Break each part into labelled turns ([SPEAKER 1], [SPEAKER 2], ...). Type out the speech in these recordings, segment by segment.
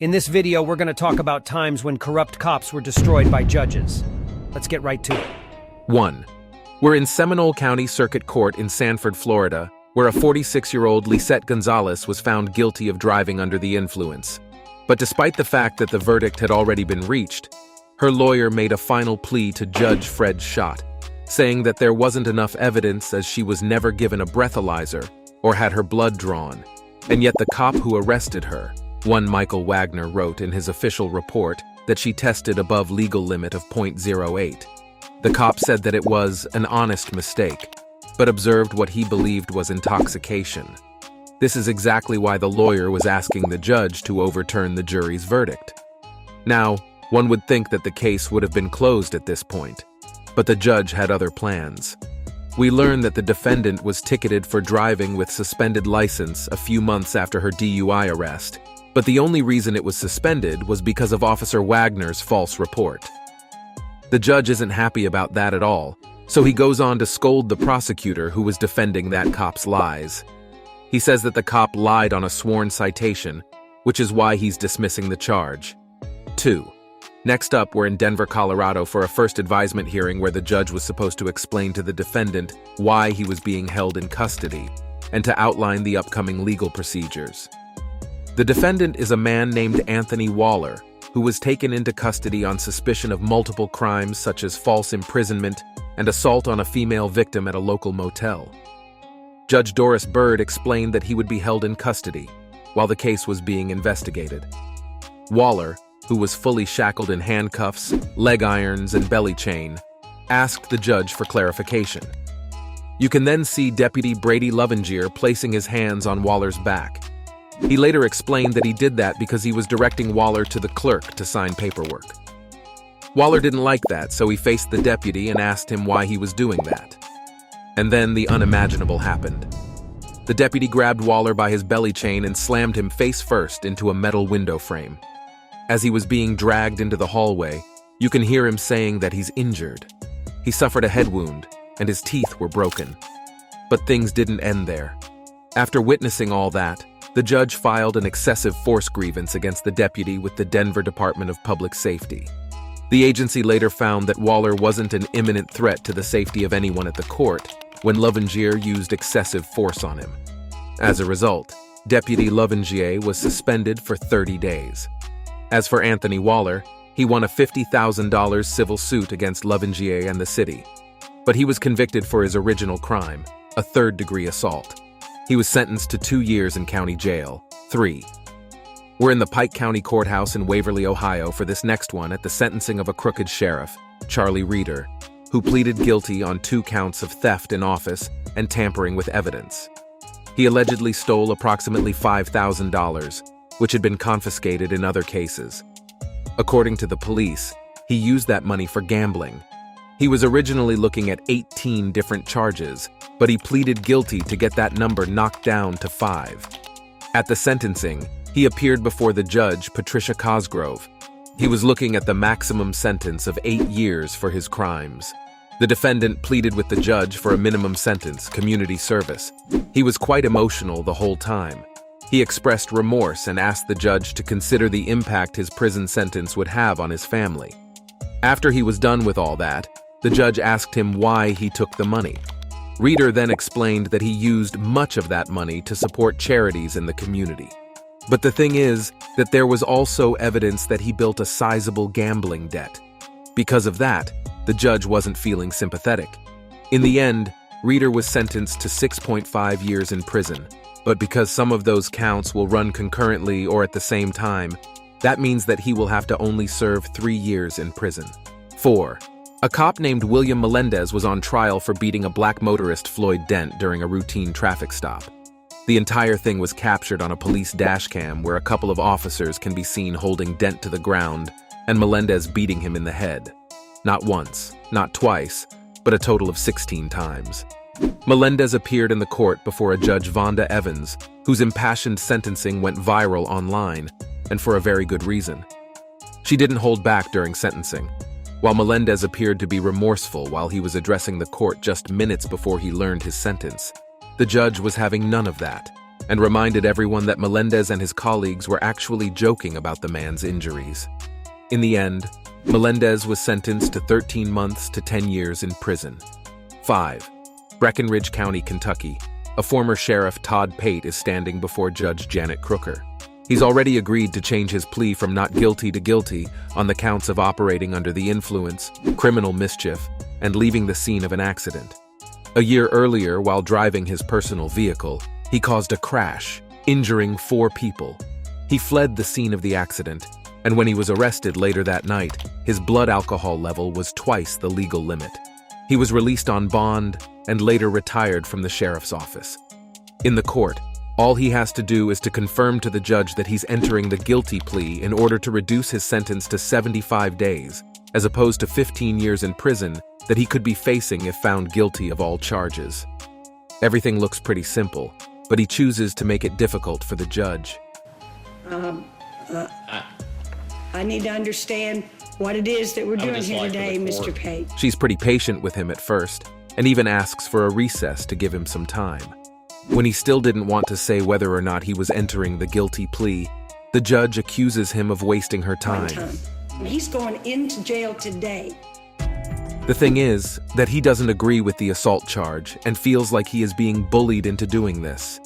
[SPEAKER 1] In this video, we're going to talk about times when corrupt cops were destroyed by judges. Let's get right to it.
[SPEAKER 2] 1. We're in Seminole County Circuit Court in Sanford, Florida, where a 46-year-old Lisette Gonzalez was found guilty of driving under the influence. But despite the fact that the verdict had already been reached, her lawyer made a final plea to Judge Fred Schott, saying that there wasn't enough evidence as she was never given a breathalyzer or had her blood drawn, and yet the cop who arrested her, one Michael Wagner, wrote in his official report that she tested above legal limit of .08. The cop said that it was an honest mistake, but observed what he believed was intoxication. This is exactly why the lawyer was asking the judge to overturn the jury's verdict. Now, one would think that the case would have been closed at this point, but the judge had other plans. We learn that the defendant was ticketed for driving with suspended license a few months after her DUI arrest, but the only reason it was suspended was because of Officer Wagner's false report. The judge isn't happy about that at all, so he goes on to scold the prosecutor who was defending that cop's lies. He says that the cop lied on a sworn citation, which is why he's dismissing the charge. 2. Next up, we're in Denver, Colorado for a first advisement hearing where the judge was supposed to explain to the defendant why he was being held in custody and to outline the upcoming legal procedures. The defendant is a man named Anthony Waller, who was taken into custody on suspicion of multiple crimes such as false imprisonment and assault on a female victim at a local motel. Judge Doris Bird explained that he would be held in custody while the case was being investigated. Waller, who was fully shackled in handcuffs, leg irons, and belly chain, asked the judge for clarification. You can then see Deputy Brady Lovingier placing his hands on Waller's back. He later explained that he did that because he was directing Waller to the clerk to sign paperwork. Waller didn't like that, so he faced the deputy and asked him why he was doing that. And then the unimaginable happened. The deputy grabbed Waller by his belly chain and slammed him face first into a metal window frame. As he was being dragged into the hallway, you can hear him saying that he's injured. He suffered a head wound, and his teeth were broken. But things didn't end there. After witnessing all that, the judge filed an excessive force grievance against the deputy with the Denver Department of Public Safety. The agency later found that Waller wasn't an imminent threat to the safety of anyone at the court when Lovingier used excessive force on him. As a result, Deputy Lovingier was suspended for 30 days. As for Anthony Waller, he won a $50,000 civil suit against Lovingier and the city. But he was convicted for his original crime, a third-degree assault. He was sentenced to 2 years in county jail. 3. We're in the Pike County Courthouse in Waverly, Ohio for this next one at the sentencing of a crooked sheriff, Charlie Reeder, who pleaded guilty on 2 counts of theft in office and tampering with evidence. He allegedly stole approximately $5,000, which had been confiscated in other cases. According to the police, he used that money for gambling. He was originally looking at 18 different charges, but he pleaded guilty to get that number knocked down to 5. At the sentencing, he appeared before the judge, Patricia Cosgrove. He was looking at the maximum sentence of 8 years for his crimes. The defendant pleaded with the judge for a minimum sentence, community service. He was quite emotional the whole time. He expressed remorse and asked the judge to consider the impact his prison sentence would have on his family. After he was done with all that, the judge asked him why he took the money. Reeder then explained that he used much of that money to support charities in the community. But the thing is that there was also evidence that he built a sizable gambling debt. Because of that, the judge wasn't feeling sympathetic. In the end, Reeder was sentenced to 6.5 years in prison, but because some of those counts will run concurrently or at the same time, that means that he will have to only serve 3 years in prison. 4. A cop named William Melendez was on trial for beating a black motorist, Floyd Dent, during a routine traffic stop. The entire thing was captured on a police dashcam where a couple of officers can be seen holding Dent to the ground and Melendez beating him in the head. Not once, not twice, but a total of 16 times. Melendez appeared in the court before a Judge Vonda Evans, whose impassioned sentencing went viral online, and for a very good reason. She didn't hold back during sentencing. While Melendez appeared to be remorseful while he was addressing the court just minutes before he learned his sentence, the judge was having none of that. and reminded everyone that Melendez and his colleagues were actually joking about the man's injuries. In the end, Melendez was sentenced to 13 months to 10 years in prison. 5. Breckenridge County, Kentucky. A former sheriff, Todd Pate, is standing before Judge Janet Crooker. He's already agreed to change his plea from not guilty to guilty on the counts of operating under the influence, criminal mischief, and leaving the scene of an accident. A year earlier, while driving his personal vehicle, he caused a crash, injuring 4 people. He fled the scene of the accident, and when he was arrested later that night, his blood alcohol level was twice the legal limit. He was released on bond and later retired from the sheriff's office. In the court, all he has to do is to confirm to the judge that he's entering the guilty plea in order to reduce his sentence to 75 days, as opposed to 15 years in prison that he could be facing if found guilty of all charges. Everything looks pretty simple, but he chooses to make it difficult for the judge.
[SPEAKER 3] I need to understand what it is that we're doing here today, Mr. Pate.
[SPEAKER 2] She's pretty patient with him at first, and even asks for a recess to give him some time. When he still didn't want to say whether or not he was entering the guilty plea, the judge accuses him of wasting her time.
[SPEAKER 3] He's going into jail today.
[SPEAKER 2] The thing is that he doesn't agree with the assault charge and feels like he is being bullied into doing this.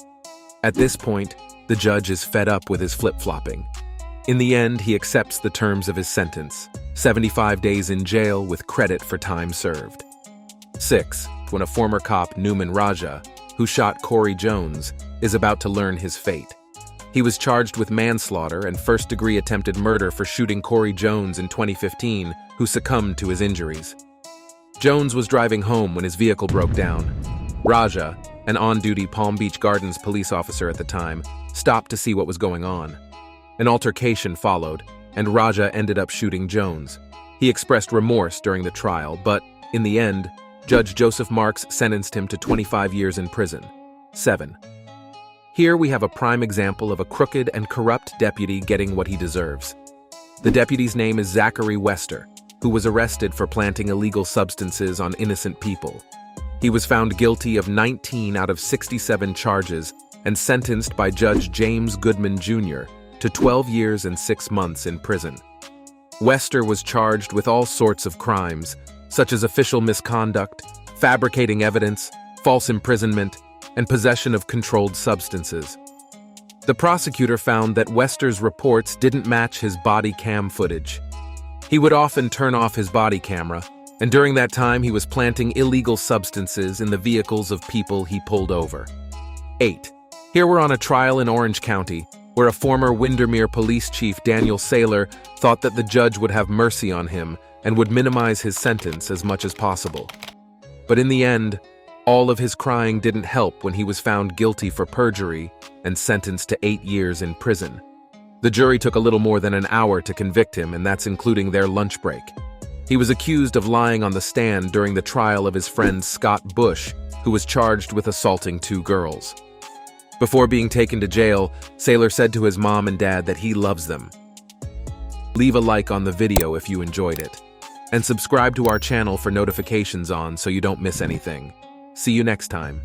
[SPEAKER 2] At this point, the judge is fed up with his flip-flopping. In the end, he accepts the terms of his sentence, 75 days in jail with credit for time served. 6. When a former cop, Newman Raja, who shot Corey Jones, is about to learn his fate. He was charged with manslaughter and first-degree attempted murder for shooting Corey Jones in 2015, who succumbed to his injuries. Jones was driving home when his vehicle broke down. Raja, an on-duty Palm Beach Gardens police officer at the time, stopped to see what was going on. An altercation followed, and Raja ended up shooting Jones. He expressed remorse during the trial, but, in the end, Judge Joseph Marks sentenced him to 25 years in prison. 7. Here we have a prime example of a crooked and corrupt deputy getting what he deserves. The deputy's name is Zachary Wester, who was arrested for planting illegal substances on innocent people. He was found guilty of 19 out of 67 charges and sentenced by Judge James Goodman Jr. to 12 years and 6 months in prison. Wester was charged with all sorts of crimes, such as official misconduct, fabricating evidence, false imprisonment, and possession of controlled substances. The prosecutor found that Wester's reports didn't match his body cam footage. He would often turn off his body camera, and during that time he was planting illegal substances in the vehicles of people he pulled over. 8. Here we're on a trial in Orange County, where a former Windermere police chief, Daniel Saylor, thought that the judge would have mercy on him and would minimize his sentence as much as possible. But in the end, all of his crying didn't help when he was found guilty for perjury and sentenced to 8 years in prison. The jury took a little more than an hour to convict him, and that's including their lunch break. He was accused of lying on the stand during the trial of his friend Scott Bush, who was charged with assaulting 2 girls. Before being taken to jail, Saylor said to his mom and dad that he loves them. Leave a like on the video if you enjoyed it, and subscribe to our channel for notifications on so you don't miss anything. See you next time.